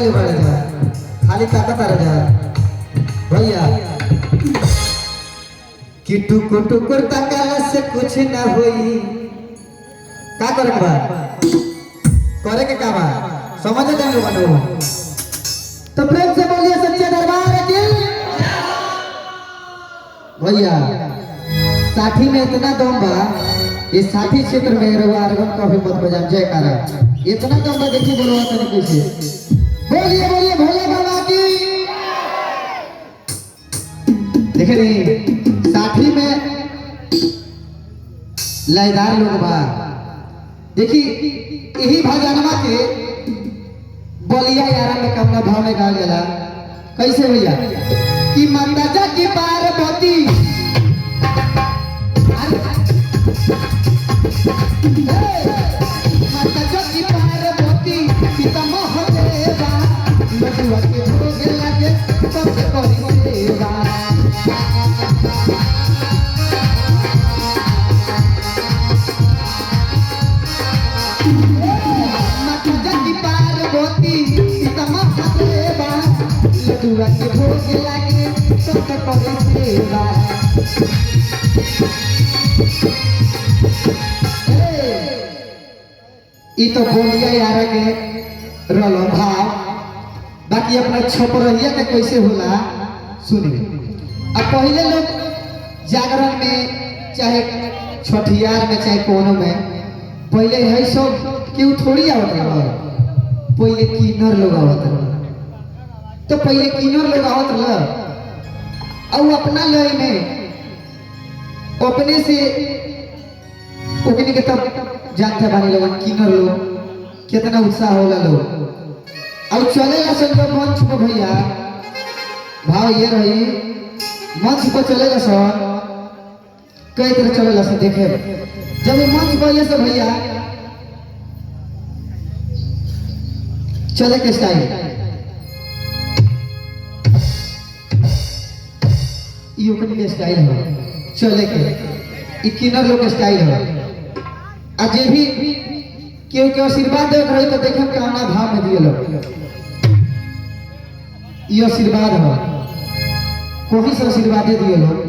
ले बढ़ जा खाली ताकत आ जा भैया कि टुकुर टुकुर तकाला से कुछ ना होई का करे बा करे के का बा समझ ले लोग बनो तो प्रेम से बोलिए सच्चे दरबार की भैया साठी में इतना दम बा इस साठी क्षेत्र में रवा आर्गन का भी मत बजा जयकारा इतना दम बा देखिए बोलवा तरीके से बोलिए बोलिए भोले बाबा की देखे नहीं साठी में लयदार लोग बा देखी यही भजनमा के बोलिया यारा में कमना भाव में गाल गला कैसे भैया कि माता जा की पार्वती माता जा की पार्वती पिता महादेवा लडुआ के भोग लगे सब करी सेवा लडुआ के भोग लागे सब करे सेवा ई तो बोलिया यार के रलो भाव बाकी अपना छोपरहिया के कैसे होला सुनिए अब पहले लोग जागरण में चाहे छठियार में चाहे कोनो में पहले है सब क्यों थोड़ी आवत रहा पहले किन्नर लोग आवत रहा तो पहले किन्नर लोग आवत रहा और अपना लय में अपने से ओकनी के तब जानते बानी लोग किन्नर लोग कितना उत्साह होला लोग और चले ला सब मंच पर भैया भाव ये रही मंच पर चले ला सब कई तरह चले ला सब देखे जब मंच पर ये सब भैया चले के स्टाइल ये ओकनी के स्टाइल है चले के ई किन्नर लोग के स्टाइल है आज भी क्यों क्यों आशीर्वाद दे रहे तो देखो कामना भाव में दिए लोग ये आशीर्वाद है कोई से आशीर्वाद दिए लोग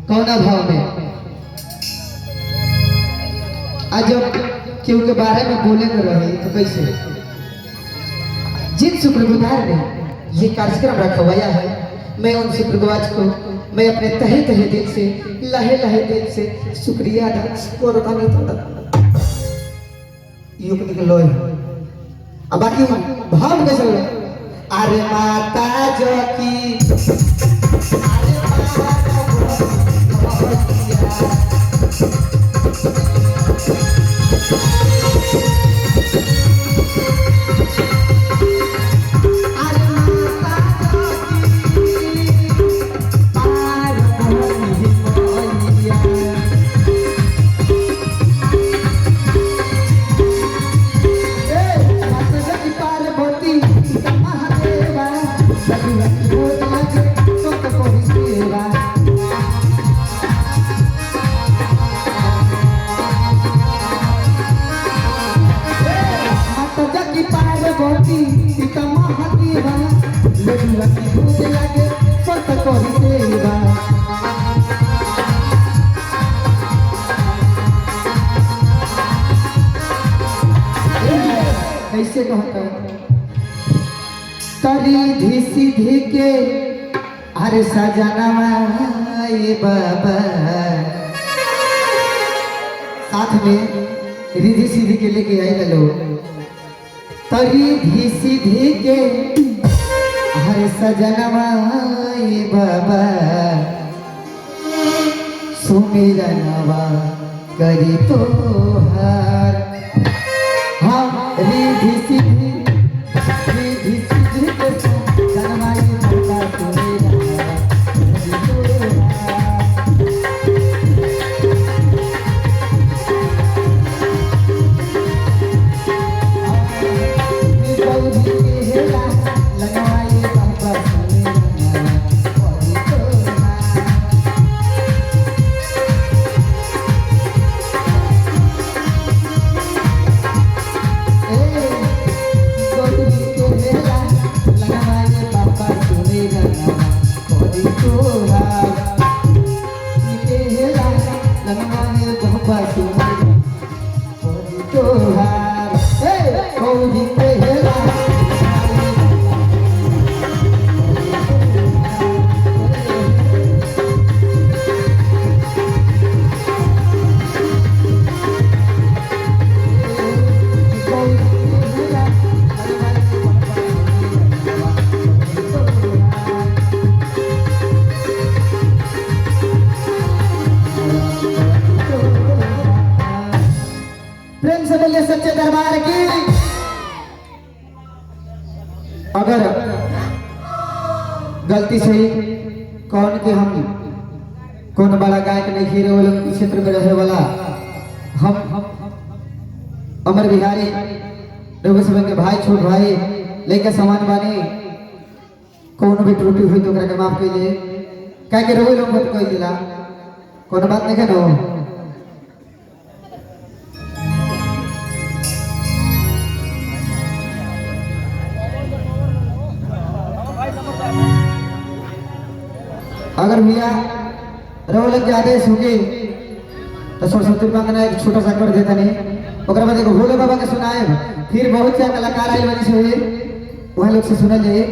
कौना भाव में आज जब क्यों के बारे में बोले कर रहे तो कैसे जिन शुक्रगुजार ने ये कार्यक्रम रखवाया है मैं उन शुक्रगुजार को मैं अपने तहे तहे दिल से लहे लहे दिल से शुक्रिया अदा करता नहीं तो युक्ति के लोय अब बाकी भाव कैसे हो अरे माता जो की अरे कैसे कहता तरी सीधी के अरे सजनवा ये बाबा साथ में रिधि सीधी के लेके आए लो तरी सीधी के अरे सजनवा ये बाबा सुमिरनवा करी तो हार हाँ रिधि सीधी के जनमाई माता सुमिरनवा बोलिए सच्चे दरबार की। अगर गलती से ही कौन के हम कौन बड़ा गायक नहीं हीरे वाले क्षेत्र में रहे वाला हम अमर बिहारी रघु सब के भाई छोट भाई लेके समान बानी कौन भी त्रुटि हुई तो करके माफ कीजिए कह के रघु लोग मत कोई दिला कौन बात नहीं करो। अगर भैया रहो लग जाते होंगे तो सरस्वती वंदना एक छोटा सा कर देता नहीं ओकरा बाद एगो भोले बाबा के सुनाए फिर बहुत से कलाकार आए बनी से वहाँ लोग से सुनल जाए।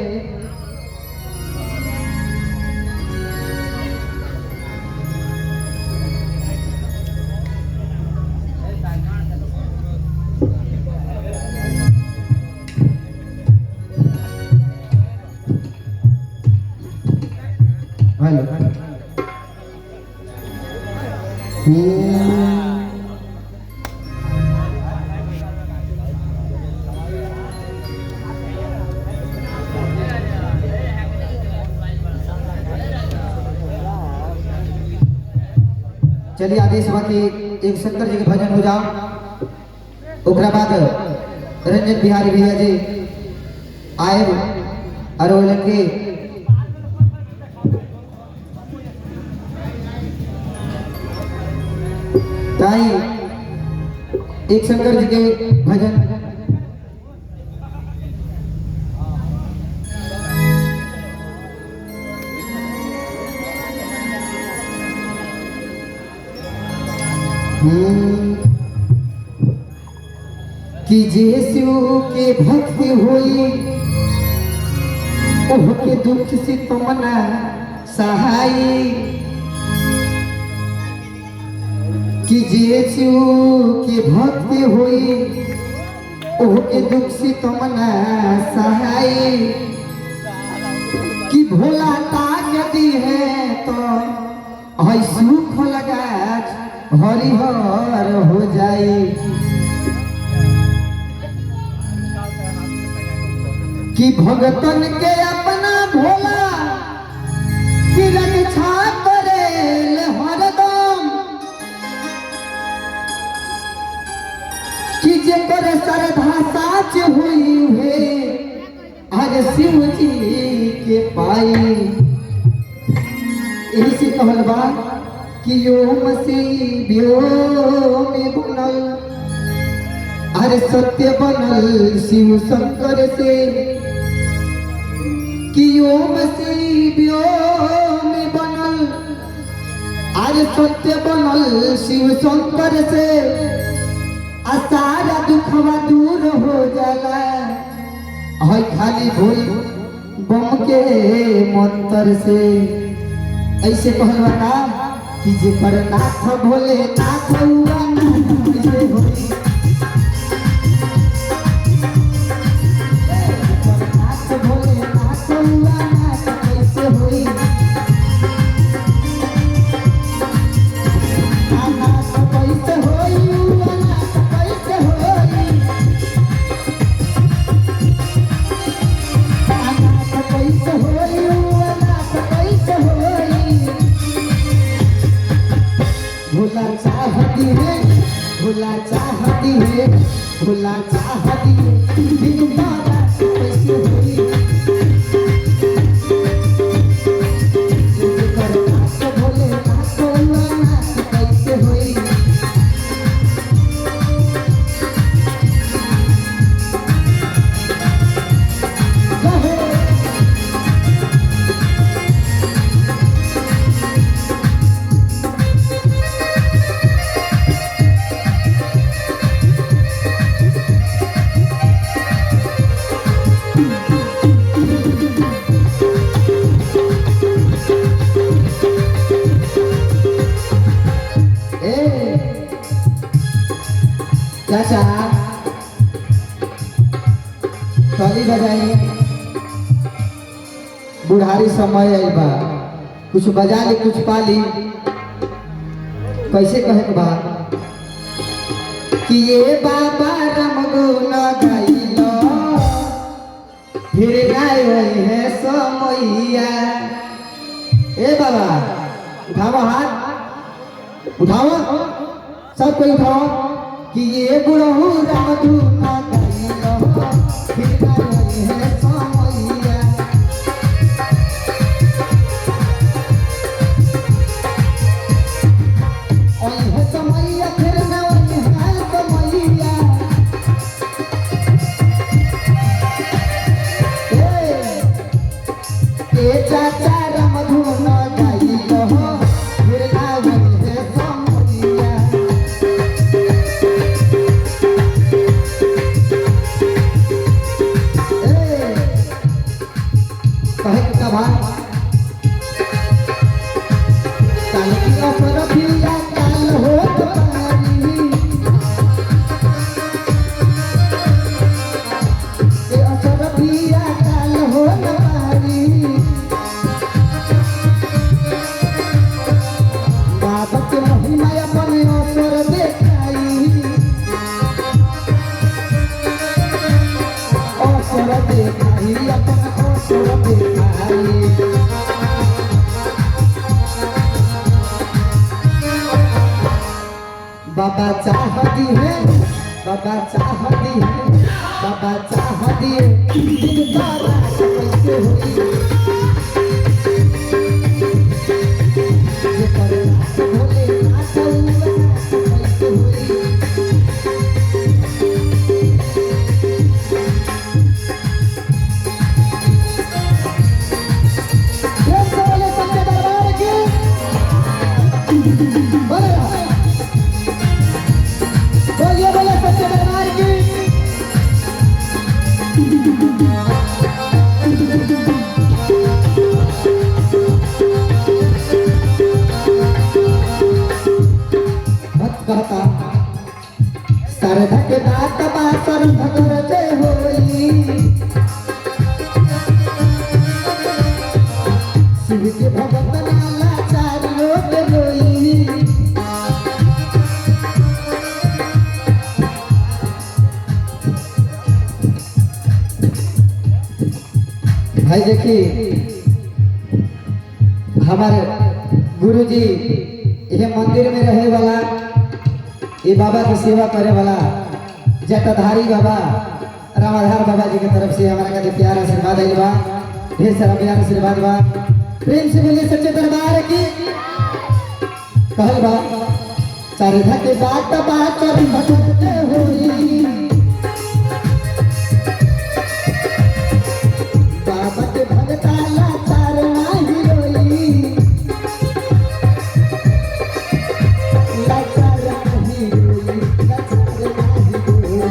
चलिए आदेश बाकी एक शंकर जी के भजन हो जाओ ओकरा बाद रंजन बिहारी भैया जी आए और के ताई एक शंकर जी के भजन कि यीशु के भक्त होई ओह के दुख से तमना सहाय कि यीशु के भक्त होई ओह के दुख से तमना सहाय कि भोला ताकती है तो है सुख लगा हरिहर हो जाए कि भगतन के अपना भोला कि रक्षा करेल हरदम कि जेकर श्रद्धा साच हुई है आज शिव जी के पाई यही से कहल बा कि यो मसीह में बनल अरे सत्य बनल शिव शंकर से कि यो मसीह में बनल अरे सत्य बनल शिव शंकर से सारा दुखवा दूर हो जाला है खाली भूल बम के मंत्र से ऐसे कहलवा ना कि जेकर नाथ भोले नाथ हुआ कैसे होई नाथ भोले नाथ हुआ नाथ कैसे होई नाथ कैसे होई हुआ नाथ कैसे होई नाथ कैसे होई हुआ नाथ कैसे होई भोला चाहती है भोला चाहती है भोला चाहती है बिन बाला कैसे हुई जेकर नाथ भोले नाथ हुआ नाथ कैसे हुई चाचा ताली बजाई बुढ़ारी समय आई बा कुछ बजा ली कुछ पा ली कैसे कहे के बा कि ये बाबा राम गुण गाइलो फिर गायो है समैया। ए बाबा उठाओ हाथ, उठाओ सब कोई उठाओ कि ये बुढ़ऊ राम गुण गाइलो फिर गायो है समैया। ओए है समैया फिर गायो है समैया। ए चाचा राम गुण गाइलो फिर गायो है समैया। कहे का भाई काल की अफर पिया काल हो तुम्हारी ए अफर पिया काल हो तुम्हारी। बाबा के महिमा अपने अवसर देखाई अवसर देखाई अपना अवसर देखाई। बाबा चाहती है बाबा चाहती है बाबा चाहती है जिनका राज कैसे हुई ये परनाथ भोले नाथ कैसे हुई। ये बोले सच्चे दरबार की बोले सच्चे दरबार की। भक्त कहता शारदा के बात बासर भगर जय होई शिव के भगत नाला चारियों पे रोई। भाई देखिए हमारे गुरुजी ये मंदिर में रहे वाला ये बाबा की सेवा करे वाला जटाधारी बाबा रामाधार बाबा जी की तरफ से हमारा का प्यार आशीर्वाद है बा ढेर सारा प्यार आशीर्वाद बा। प्रेम से बोलिए सच्चे दरबार की। कहल बा चारिधा के बात बात भटकते होई बाबा के भगता लाचार नाही रोई लाचार नाही रोई लाचार नाही रोई।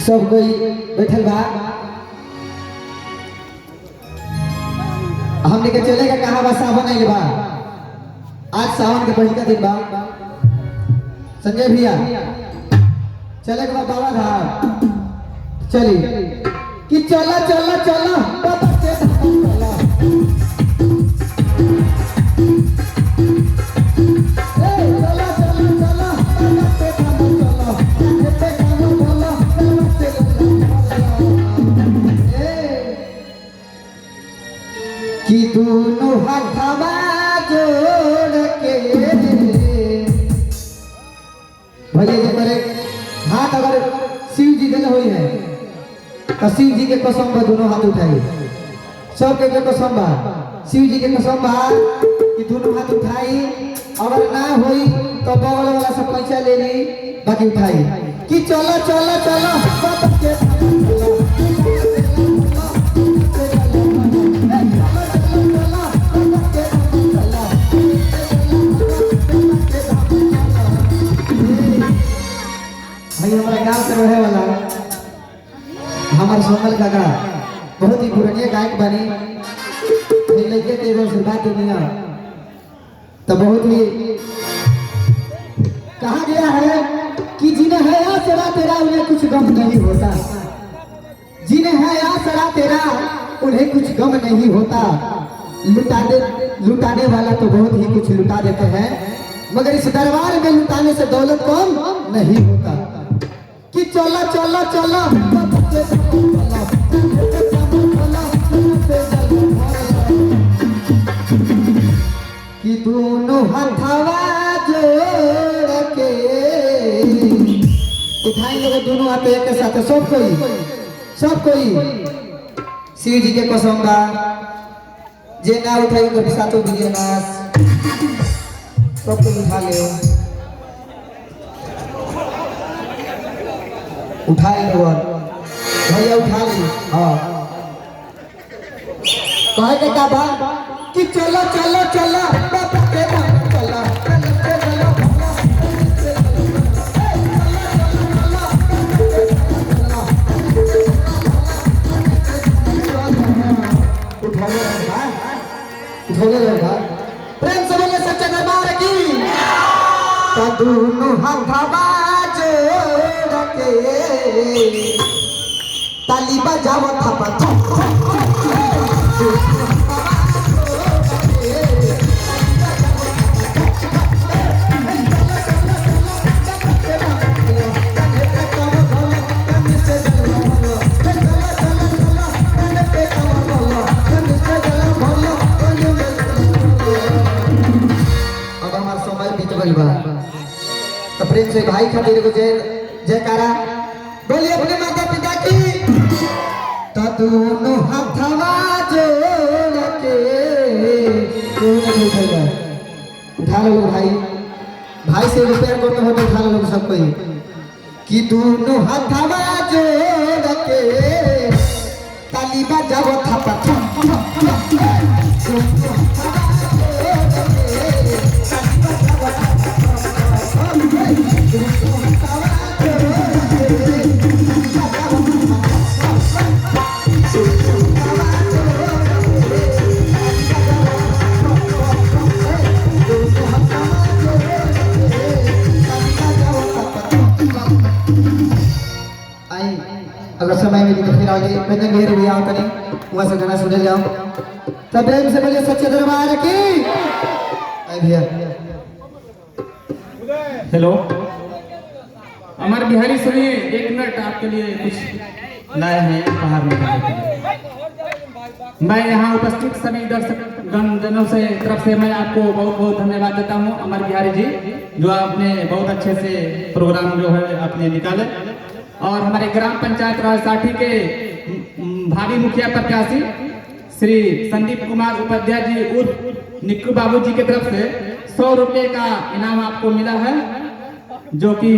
सब कोई बैठल बा हमने के चलेगा कहाँ बा सावन आइल बा आज सावन के पहिला दिन बा संजय भैया चले के बाद बाबा धाम चली कि चला चला चला बाबा के धाम चला। ए चला चला चला बाबा के धाम चला के धाम चला बाबा के धाम चला। कि दोनों हाथवा जोड़ के भैया जी पर हाथ अगर शिव जी दिल हुई है तो शिव जी के कसम बा दोनों हाथ उठाई सबके के कसम बा शिव जी के कसम बा कि दोनों हाथ उठाई अगर ना हुई तो बगल वाला से पैसा ले ली बाकी उठाई कि चलो चलो चलो बाबा के भाई हमारा गांव से रहे वाला हमारे सोनल काका बहुत ही पुरानी गायक बनी लड़के के एगो से बात दुनिया तो बहुत ही कहा गया है कि जिन्हें है सेवा तेरा उन्हें कुछ गम नहीं होता जिन्हें है आसरा तेरा उन्हें कुछ गम नहीं होता। लुटाने वाला तो बहुत ही कुछ लुटा देते हैं, मगर इस दरबार में लुटाने से दौलत कम नहीं होता। कि चलो चलो चलो कि दोनों हथवा जोड़ के उठाएंगे दोनों हाथ एक साथ सब कोई शिव जी के कसम बा जे ना उठाई कभी सातों बिलियन सब कोई उठा ले उठा ले भैया उठा ले। हाँ कहे के का बा कि चलो चलो चलो बाबा के नाम चलो प्रेम से बोले सच्चे दरबार की। तो दोनों हथवा जोड़ के ताली बजाओ थप्पा तो प्रेम से भाई खातिर को जयकारा बोलिए अपने माता पिता की। तो दोनों हथवा जोड़ के उठा लो भाई से प्यार करते हो तो उठा लो सब कोई। कि दोनों हथवा जोड़ के ताली बजाओ थप्पा अगर समय मिली तो फिर आगे मैं घेर भी आओ करें वहां से गाना सुने जाओ। तब प्रेम से बोलिए सच्चे दरबार की। आई भैया हेलो अमर बिहारी सुनिए, एक मिनट आपके लिए कुछ लाए हैं बाहर निकालने के लिए। मैं यहाँ उपस्थित सभी दर्शक जनों से तरफ से मैं आपको बहुत बहुत धन्यवाद देता हूँ अमर बिहारी जी, जो आपने बहुत अच्छे से प्रोग्राम जो है आपने निकाले। और हमारे ग्राम पंचायत राज साठी के भावी मुखिया प्रत्याशी श्री संदीप कुमार उपाध्याय जी उर्फ निक्कू बाबू जी की तरफ से 100 रुपये का इनाम आपको मिला है, जो कि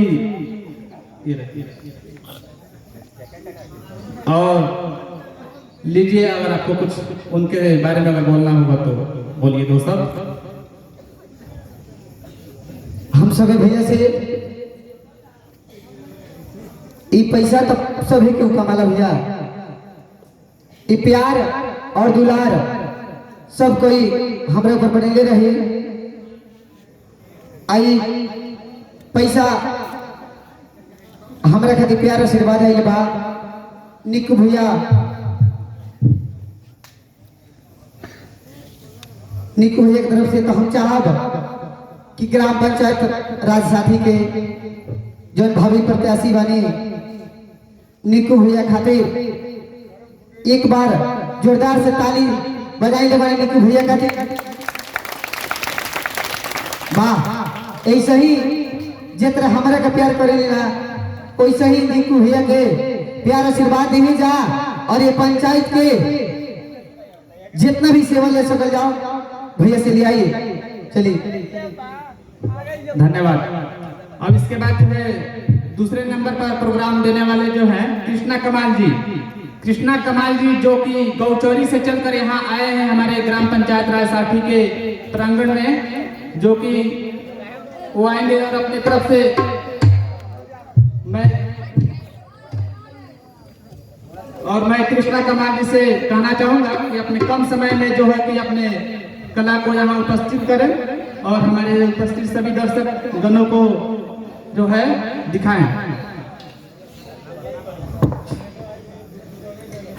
और लीजिए। अगर आपको कुछ उनके बारे में अगर बोलना होगा तो बोलिए दोस्तों। हम सभी भैया से ये पैसा तो सभी क्यों कमाला भैया, ये प्यार और दुलार सब कोई हमारे ऊपर बनेले रहे। आई पैसा हमारा खातिर प्यार आशीर्वाद है बा निक्कू भैया की तरफ से। तो हम चाहब कि ग्राम पंचायत राज साथी के जो भावी प्रत्याशी बने निक्कू भैया खातिर एक बार जोरदार से ताली बजाई ले बारे निक्कू भैया खातिर। वाह ऐसा ही जितना हमारा का प्यार करे ना वैसे ही निक्कू भैया के प्यार आशीर्वाद देने जा। और ये पंचायत के जितना भी सेवा ले सकल जाओ भैया से ले आइए। चलिए धन्यवाद। अब इसके बाद जो है दूसरे नंबर पर प्रोग्राम देने वाले जो हैं कृष्णा कमाल जी, जो कि गौचौरी से चलकर यहाँ आए हैं हमारे ग्राम पंचायत राज साठी के प्रांगण में, जो कि वो आएंगे और अपनी तरफ से मैं कृष्णा कमाल जी से कहना चाहूंगा कि अपने कम समय में जो है कि अपने कला को यहाँ उपस्थित करें और हमारे उपस्थित सभी दर्शक गणों को जो है दिखाएं।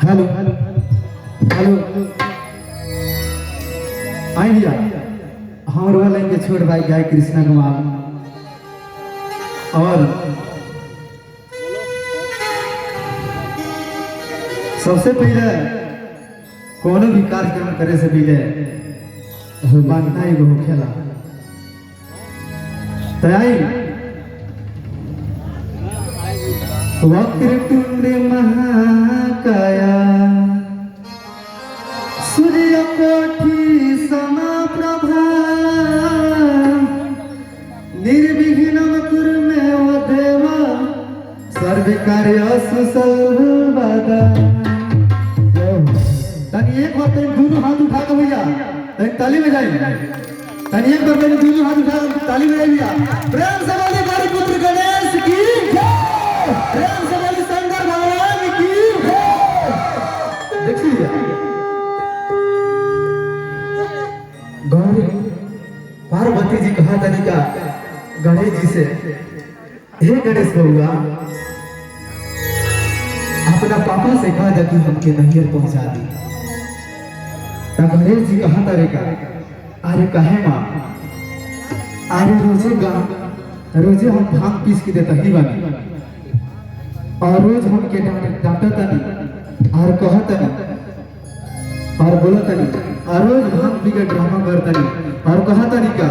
हेलो हेलो आई भैया हमारे वाला इनके छोड़ भाई गाय कृष्णा कुमार और सबसे पहले कोनो भी कार्यक्रम करे से पहले मानना एगो होखेला तैयारी वक्रतुंड महाकाया सूर्य कोटि समप्रभा निर्विघ्नं कुरु मे देव सर्वकार्येषु सर्वदा। तनी एक बार दोनों हाथ उठा के भैया ताली बजाइए। तनी एक बार दोनों हाथ उठा ताली बजाइए। प्रेम से बोलिए गौरी पुत्र गणेश की जय। प्रेम से बोलिए शंकर भगवान की जय। देखिए गौरी पार्वती जी कहा तनिका गणेश जी से, हे गणेश बउआ अपना पापा से कहा जा कि हमके नैहर पहुंचा दी। तब गणेश जी कहा तरीका अरे कहे माँ अरे रोजे हम भांग पीस के देता ही बानी और रोज हमके डांटा तनी और कहा तनी और बोला तनी और रोज भांग पी के ड्रामा करतनी और कहा तनी का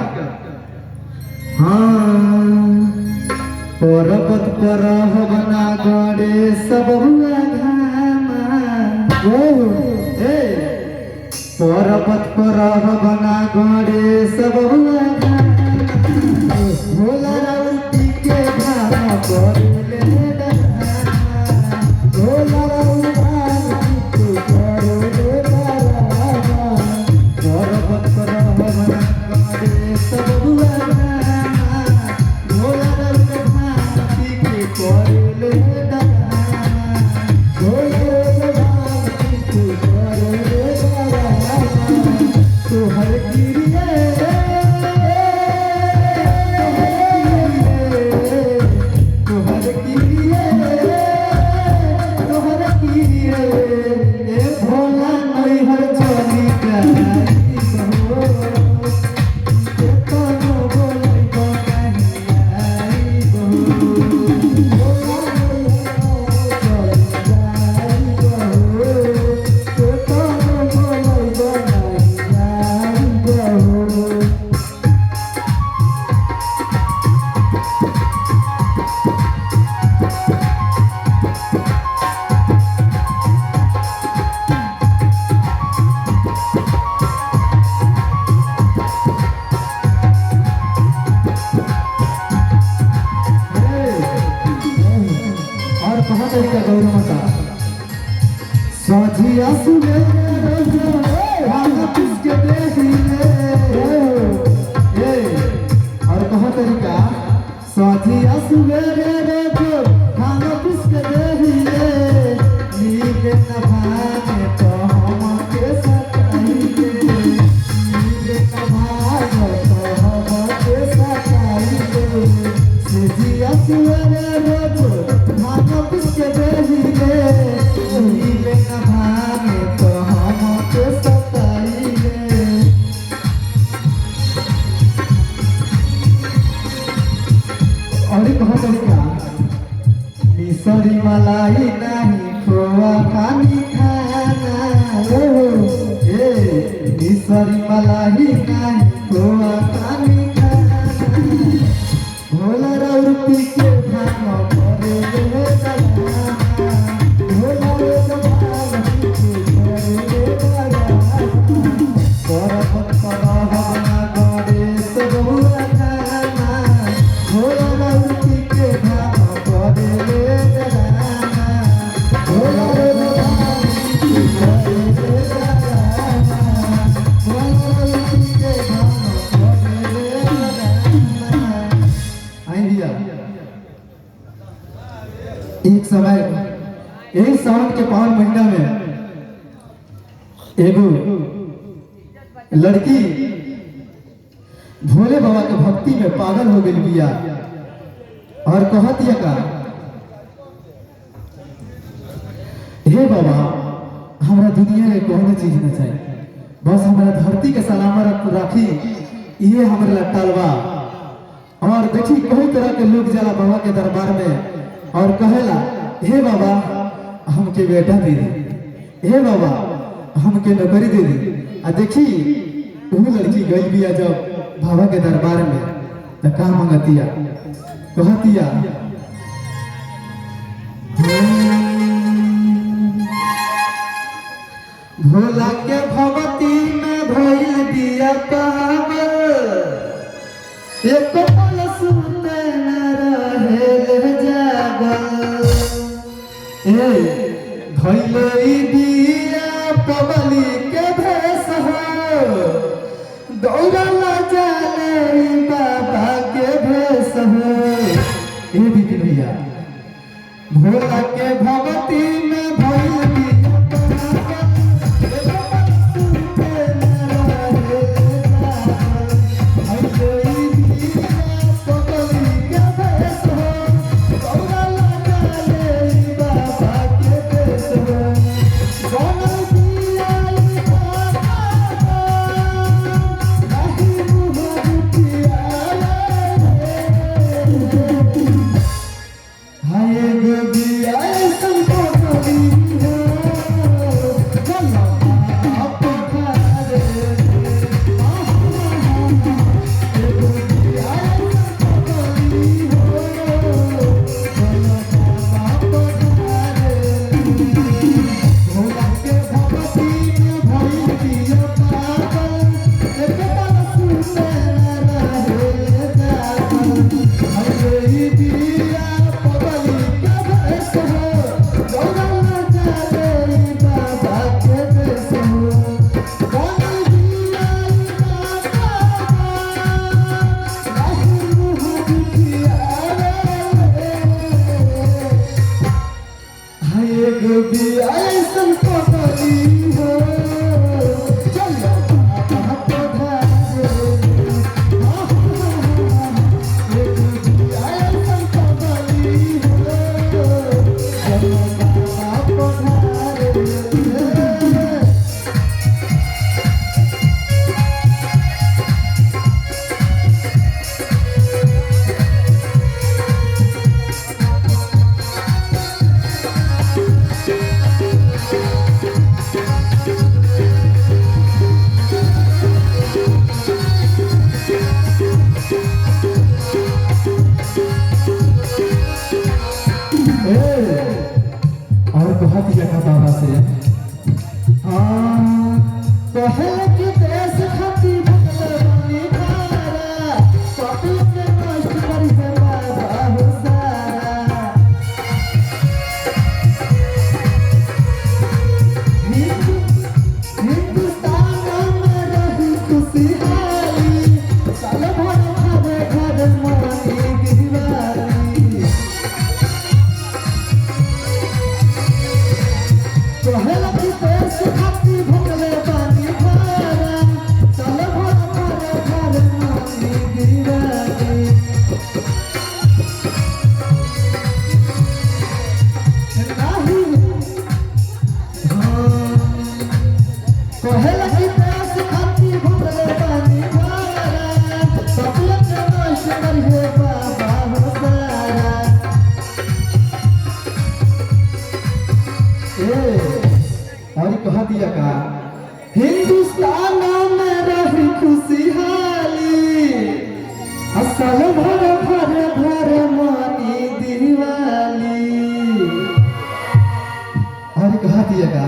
हाँ पर्वत पर बना गड़े सब हुआ घामा पर्वत पर बना गड़े सब हुआ घामा भोला राउती के घामा पर ले भोला राउती के पर्वत पर बना गड़े सब हुआ घामा भोला राउती के कोरे तो हर साझिया सुने भांगा किसके देखिए और कहा तरीका साझिया सुने भांगा किसके देखिए नीले न भागे तो हम के सताइए नीले न भागे तो हम के सताइए साझिया सुने भांगा किसके देखिए नीले न भागे तो हम के सताइए। और कहा तरीका मिसरी मलाई नहीं खोआ खानी खाना मिसरी मलाई नहीं खोआ खानी खाना भोला राउती के भांगा करे एक समय यही सावन के पावन महीना में एगो लड़की भोले बाबा के भक्ति में पागल हो गई बिया और कहत ये का हे बाबा चीज न चाहिए, बस हमारा धरती के सलामत राखी, ये हमारे लट्टालवा। और देखी कई तरह के लोग जाला बाबा के दरबार में और कहेला, हे बाबा हमके बेटा दे दी, हे बाबा हमके नौकरी दे दी। आ देखी वो लड़की गई भी जब बाबा के दरबार में तो का मंगतिया, कहतिया भोला के भगती में भइल दिया पागल, एक पल सुते न रहे जागल। ए भइले दिया पबली के भेस हो, दौड़ला जाले बाबा के भेस हो। ए दीदी भैया भोला के भगती में भइल दिया और कहा दिया था बाबा से, पहले की देश खाती भगवानी धारा, पापी के नष्ट कर के बाबा हो सारा। हिंदुस्तान में रही खुशहाली, साल भर घर घर मनी दिवाली। पहला की देश खाती भगले पानी धारा, साल भर घर घर मनी दिवाली। पहला की देश खाती भगले पानी धारा, सबले के नष्ट करिए बाबा हो सारा। और कहा दिया का, हिंदुस्तान में रही खुशहाली, असल भर भर भर मनी दिवाली। और कहा दिया का,